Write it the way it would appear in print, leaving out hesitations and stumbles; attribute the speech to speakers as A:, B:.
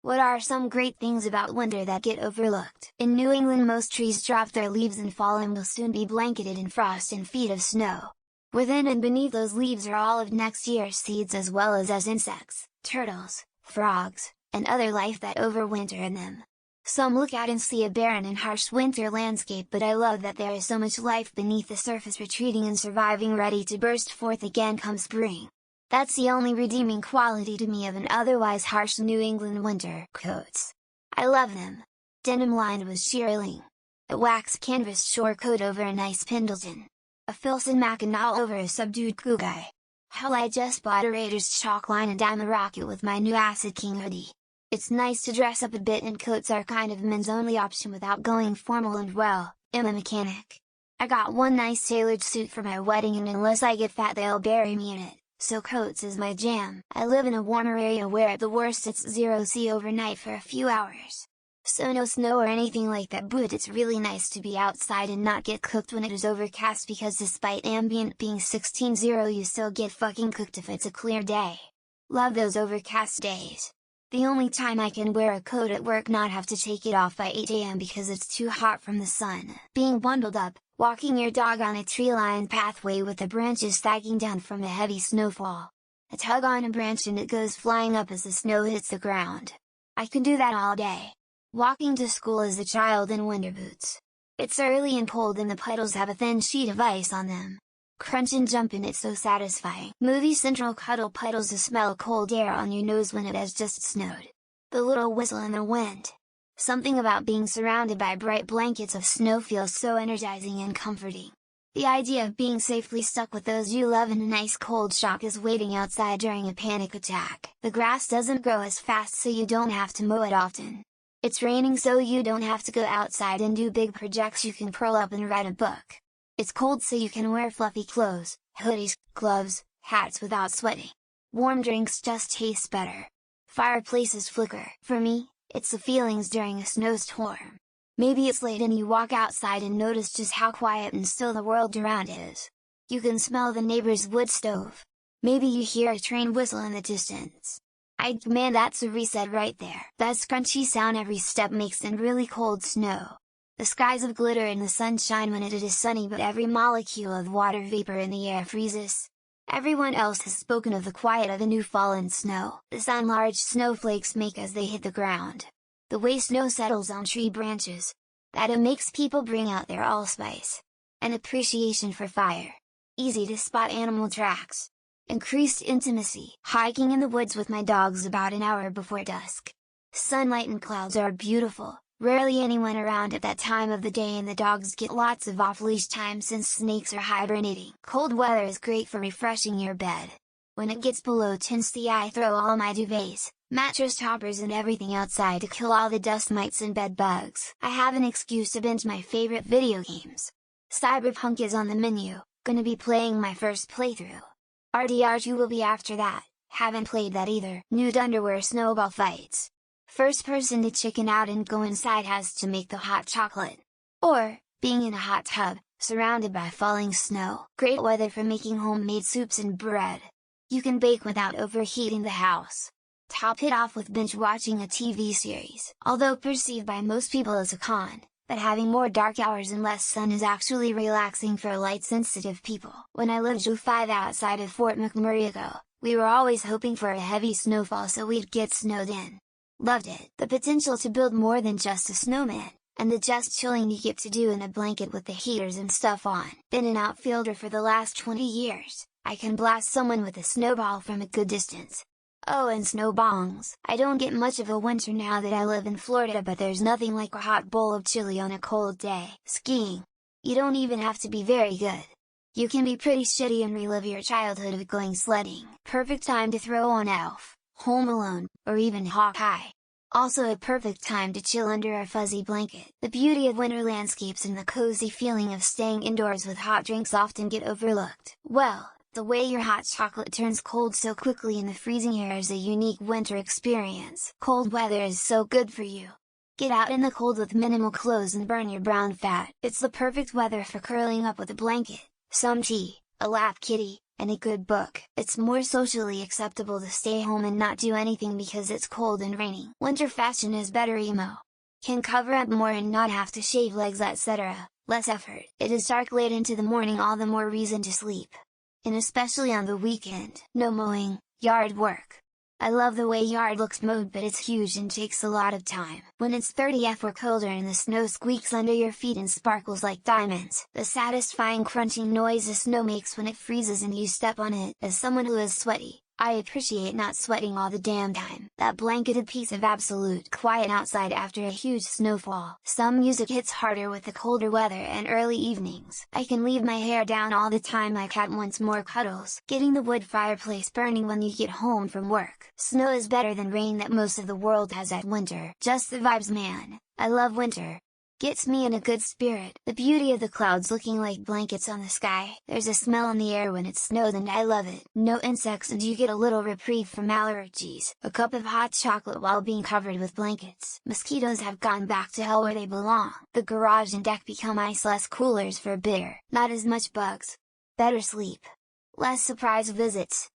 A: What are some great things about winter that get overlooked? In New England, most trees drop their leaves in fall and will soon be blanketed in frost and feet of snow. Within and beneath those leaves are all of next year's seeds, as well as insects, turtles, frogs, and other life that overwinter in them. Some look out and see a barren and harsh winter landscape, but I love that there is so much life beneath the surface, retreating and surviving, ready to burst forth again come spring. That's the only redeeming quality to me of an otherwise harsh New England winter. Coats. I love them. Denim lined with shearling. A wax canvas shore coat over a nice Pendleton. A Filson Mackinaw over a subdued Cougar. Hell, I just bought a Raiders chalk line and I'm a rocket with my new Acid King hoodie. It's nice to dress up a bit, and coats are kind of men's only option without going formal, and well, I'm a mechanic. I got one nice tailored suit for my wedding, and unless I get fat they'll bury me in it, so coats is my jam. I live in a warmer area where at the worst it's 0°C overnight for a few hours. So no snow or anything like that, but it's really nice to be outside and not get cooked when it is overcast, because despite ambient being 16°, you still get fucking cooked if it's a clear day. Love those overcast days. The only time I can wear a coat at work, not have to take it off by 8 AM because it's too hot from the sun. Being bundled up, walking your dog on a tree-lined pathway with the branches sagging down from a heavy snowfall. A tug on a branch and it goes flying up as the snow hits the ground. I can do that all day. Walking to school as a child in winter boots. It's early and cold and the puddles have a thin sheet of ice on them. Crunch and jump and it's so satisfying. Movie Central cuddle puddles to smell cold air on your nose when it has just snowed. The little whistle in the wind. Something about being surrounded by bright blankets of snow feels so energizing and comforting. The idea of being safely stuck with those you love in a nice cold shock is waiting outside during a panic attack. The grass doesn't grow as fast, so you don't have to mow it often. It's raining, so you don't have to go outside and do big projects, you can curl up and write a book. It's cold, so you can wear fluffy clothes, hoodies, gloves, hats without sweating. Warm drinks just taste better. Fireplaces flicker. For me, it's the feelings during a snowstorm. Maybe it's late and you walk outside and notice just how quiet and still the world around is. You can smell the neighbor's wood stove. Maybe you hear a train whistle in the distance. Man, that's a reset right there. That scrunchy sound every step makes in really cold snow. The skies of glitter in the sunshine when it is sunny, but every molecule of water vapor in the air freezes. Everyone else has spoken of the quiet of the new fallen snow, the sound large snowflakes make as they hit the ground. The way snow settles on tree branches. That it makes people bring out their allspice. An appreciation for fire. Easy to spot animal tracks. Increased intimacy. Hiking in the woods with my dogs about an hour before dusk. Sunlight and clouds are beautiful. Rarely anyone around at that time of the day, and the dogs get lots of off-leash time since snakes are hibernating. Cold weather is great for refreshing your bed. When it gets below 10°C, I throw all my duvets, mattress toppers and everything outside to kill all the dust mites and bed bugs. I have an excuse to binge my favorite video games. Cyberpunk is on the menu, gonna be playing my first playthrough. RDR2 will be after that, haven't played that either. Nude underwear snowball fights. First person to chicken out and go inside has to make the hot chocolate. Or, being in a hot tub, surrounded by falling snow. Great weather for making homemade soups and bread. You can bake without overheating the house. Top it off with binge watching a TV series. Although perceived by most people as a con, but having more dark hours and less sun is actually relaxing for light-sensitive people. When I lived 5 outside of Fort McMurray ago, we were always hoping for a heavy snowfall so we'd get snowed in. Loved it. The potential to build more than just a snowman, and the just chilling you get to do in a blanket with the heaters and stuff on. Been an outfielder for the last 20 years, I can blast someone with a snowball from a good distance. Oh, and snowbongs. I don't get much of a winter now that I live in Florida, but there's nothing like a hot bowl of chili on a cold day. Skiing. You don't even have to be very good. You can be pretty shitty and relive your childhood of going sledding. Perfect time to throw on Elf, Home Alone, or even Hawkeye. Also a perfect time to chill under a fuzzy blanket. The beauty of winter landscapes and the cozy feeling of staying indoors with hot drinks often get overlooked. Well, the way your hot chocolate turns cold so quickly in the freezing air is a unique winter experience. Cold weather is so good for you. Get out in the cold with minimal clothes and burn your brown fat. It's the perfect weather for curling up with a blanket, some tea, a lap kitty, and a good book. It's more socially acceptable to stay home and not do anything because it's cold and raining. Winter fashion is better emo. Can cover up more and not have to shave legs, etc. Less effort. It is dark late into the morning, all the more reason to sleep. And especially on the weekend. No mowing, yard work. I love the way yard looks mowed, but it's huge and takes a lot of time. When it's 30°F or colder and the snow squeaks under your feet and sparkles like diamonds. The satisfying crunching noise the snow makes when it freezes and you step on it. As someone who is sweaty, I appreciate not sweating all the damn time. That blanketed peace of absolute quiet outside after a huge snowfall. Some music hits harder with the colder weather and early evenings. I can leave my hair down all the time. My cat wants more cuddles. Getting the wood fireplace burning when you get home from work. Snow is better than rain that most of the world has at winter. Just the vibes, man. I love winter. Gets me in a good spirit. The beauty of the clouds looking like blankets on the sky. There's a smell in the air when it snows and I love it. No insects and you get a little reprieve from allergies. A cup of hot chocolate while being covered with blankets. Mosquitoes have gone back to hell where they belong. The garage and deck become ice, less coolers for beer. Not as much bugs. Better sleep. Less surprise visits.